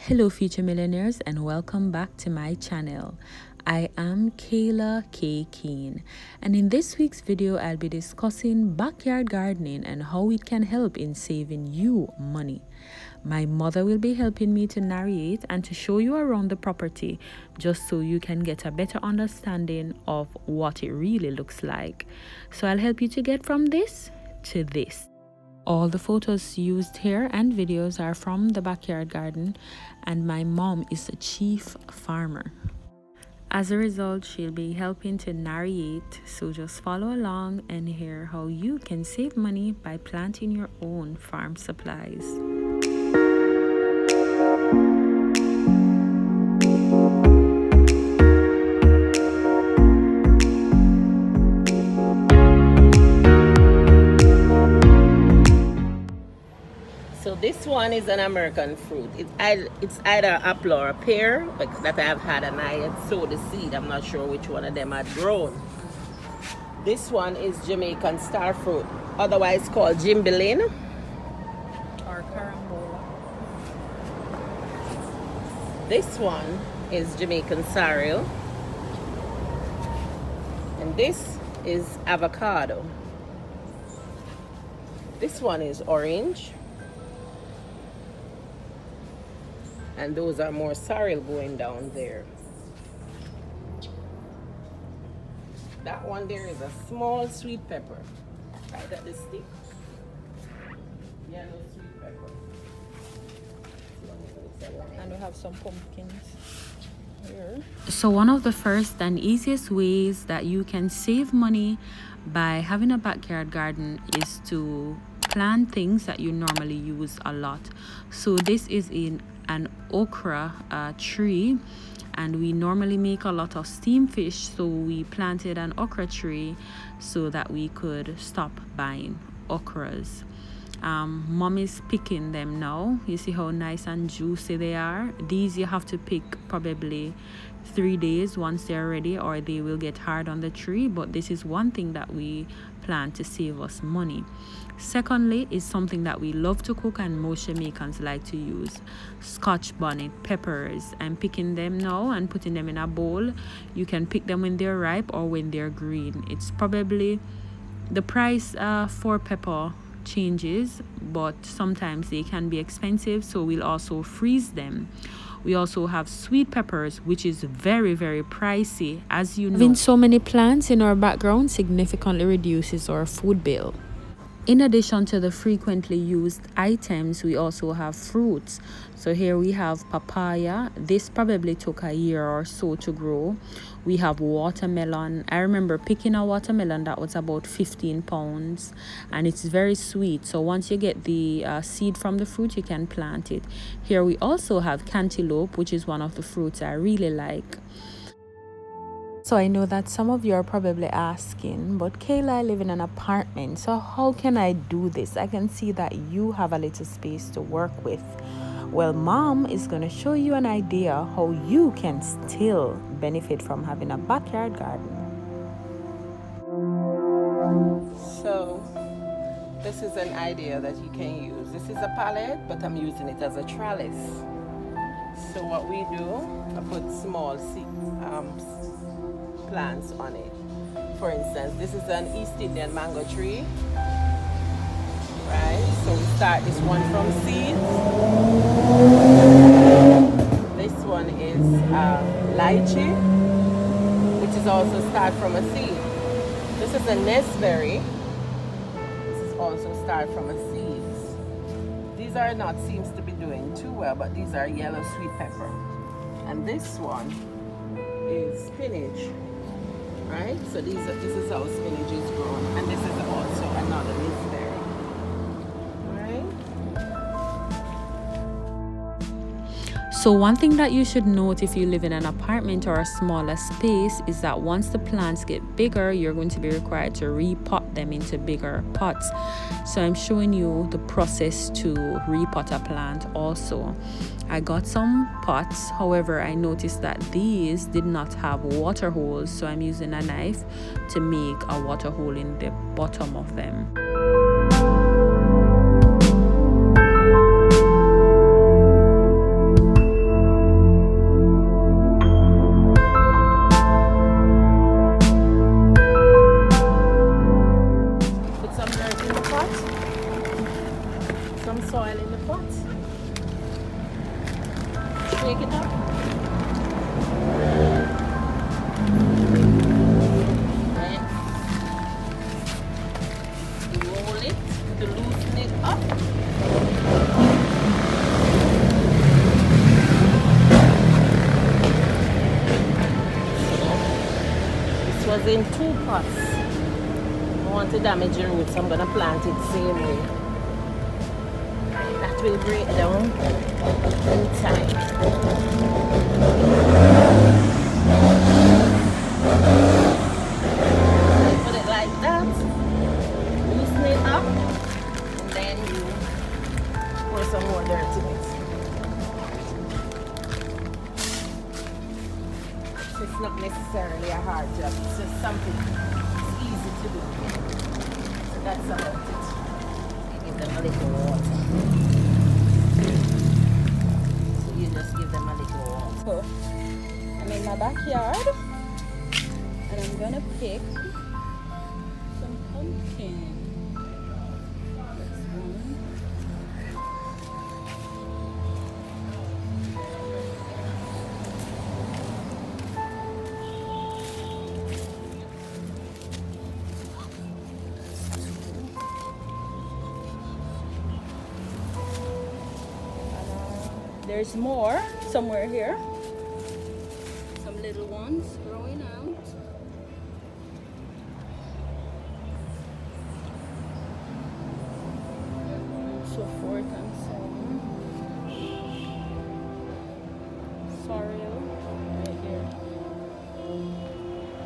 Hello future millionaires and welcome back to my channel. I am Kayla.K.Keane, and in this week's video I'll be discussing backyard gardening and how it can help in saving you money. My mother will be helping me to narrate and to show you around the property just so you can get a better understanding of what it really looks like. So I'll help you to get from this to this. All the photos used here and videos are from the backyard garden, and my mom is the chief farmer. As a result, she'll be helping to narrate, so just follow along and hear how you can save money by planting your own farm supplies. So this one is an American fruit. It's either apple or a pear, but that I've had, and I had sowed the seed. I'm not sure which one of them had grown. This one is Jamaican star fruit, otherwise called Jimbilin Or carambola. This one is Jamaican sorrel, and this is avocado. This one is orange. And those are more sorrel going down there. That one there is a small sweet pepper. Right at the stick. Yellow sweet pepper. And we have some pumpkins here. So one of the first and easiest ways that you can save money by having a backyard garden is to plant things that you normally use a lot. So this is in an okra tree, and we normally make a lot of steamed fish, so we planted an okra tree so that we could stop buying okras. Mom is picking them now. You see how nice and juicy they are. These you have to pick probably 3 days once they're ready, or they will get hard on the tree. But this is one thing that we plan to save us money. Secondly is something that we love to cook and most Jamaicans like to use: Scotch bonnet peppers. I'm picking them now and putting them in a bowl. You can pick them when they're ripe or when they're green. It's probably the price for pepper changes, but sometimes they can be expensive, so we'll also freeze them. We also have sweet peppers, which is very pricey, as you know. Having so many plants in our background significantly reduces our food bill. In addition to the frequently used items, we also have fruits. So here we have papaya. This probably took a year or so to grow. We have watermelon. I remember picking a watermelon that was about 15 pounds, and it's very sweet. So once you get the seed from the fruit, you can plant it. Here we also have cantaloupe, which is one of the fruits I really like. So I know that some of you are probably asking, but Kayla, I live in an apartment, so how can I do this? I can see that you have a little space to work with. Well, Mom is going to show you an idea how you can still benefit from having a backyard garden. So this is an idea that you can use. This is a pallet, but I'm using it as a trellis. So what we do, I put small plants on it. For instance, this is an East Indian mango tree, right? So we start this one from seeds. This one is lychee, which is also start from a seed. This is a nestberry. This is also start from a seeds. These are not seems to be doing too well, but these are yellow sweet pepper. And this one is spinach. Right, so this is how spinach is grown, and this is also another nestberry. Right. So one thing that you should note if you live in an apartment or a smaller space is that once the plants get bigger, you're going to be required to repot them into bigger pots. So I'm showing you the process to repot a plant also. I got some pots, however I noticed that these did not have water holes, so I'm using a knife to make a water hole in the bottom of them. take it up. Then roll it to loosen it up. This was in 2 pots. I want to damage the roots, so I'm gonna plant it same way. That will break down in time. Put it like that, loosen it up, and then you pour some more dirt in it. It's not necessarily a hard job, it's just something easy to do. So that's about it. Give them a little water. So you just give them a little water. So I'm in my backyard and I'm gonna pick some pumpkin. This one. There's more somewhere here. Some little ones growing out. So forth and so on. Sorrel right here.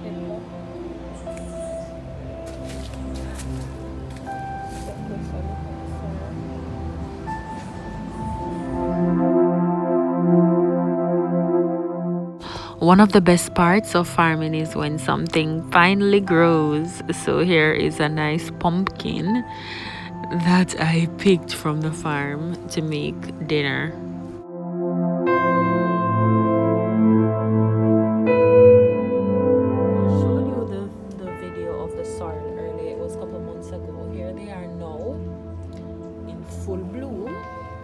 Hippo. One of the best parts of farming is when something finally grows. So here is a nice pumpkin that I picked from the farm to make dinner. I showed you the video of the sorrel earlier. It was a couple months ago. Here they are now in full bloom.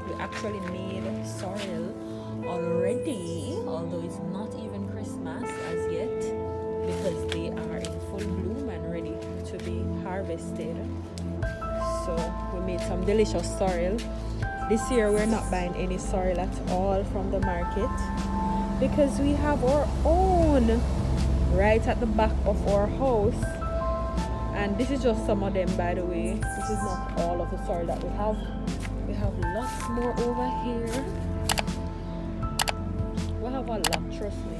We actually made sorrel already, although it's not even Christmas as yet, because they are in full bloom and ready to be harvested. So we made some delicious sorrel. This year we're not buying any sorrel at all from the market because we have our own right at the back of our house, and this is just some of them, by the way. This is not all of the sorrel that we have. We have lots more over here. We have a lot, trust me.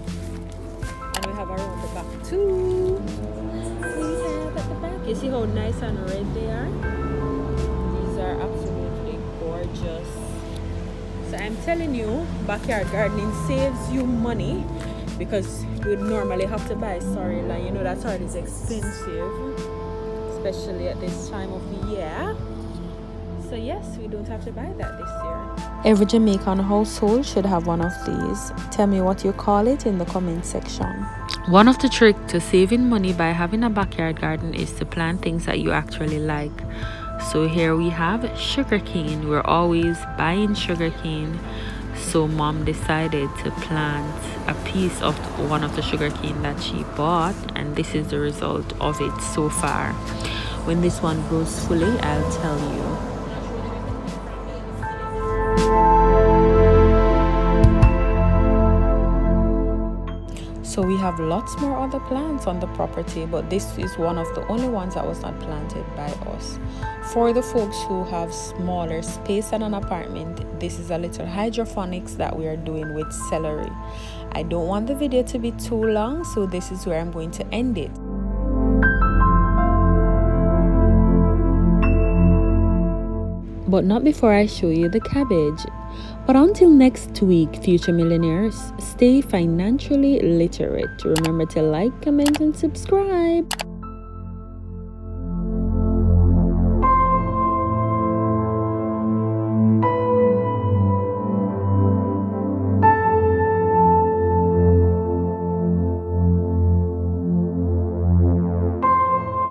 And we have around the back too. We have at the back. You see how nice and red they are? These are absolutely gorgeous. So I'm telling you, backyard gardening saves you money, because you would normally have to buy sorrel, and you know that sorrel is expensive, especially at this time of the year. So yes, we don't have to buy that this year. Every Jamaican household should have one of these. Tell me what you call it in the comment section. One of the tricks to saving money by having a backyard garden is to plant things that you actually like. So here we have sugarcane. We're always buying sugarcane. So mom decided to plant a piece of one of the sugarcane that she bought, and this is the result of it so far. When this one grows fully, I'll tell you. So we have lots more other plants on the property, but this is one of the only ones that was not planted by us. For the folks who have smaller space than an apartment, this is a little hydroponics that we are doing with celery. I don't want the video to be too long, so this is where I'm going to end it. But not before I show you the cabbage. But until next week, future millionaires, stay financially literate. Remember to like, comment, and subscribe.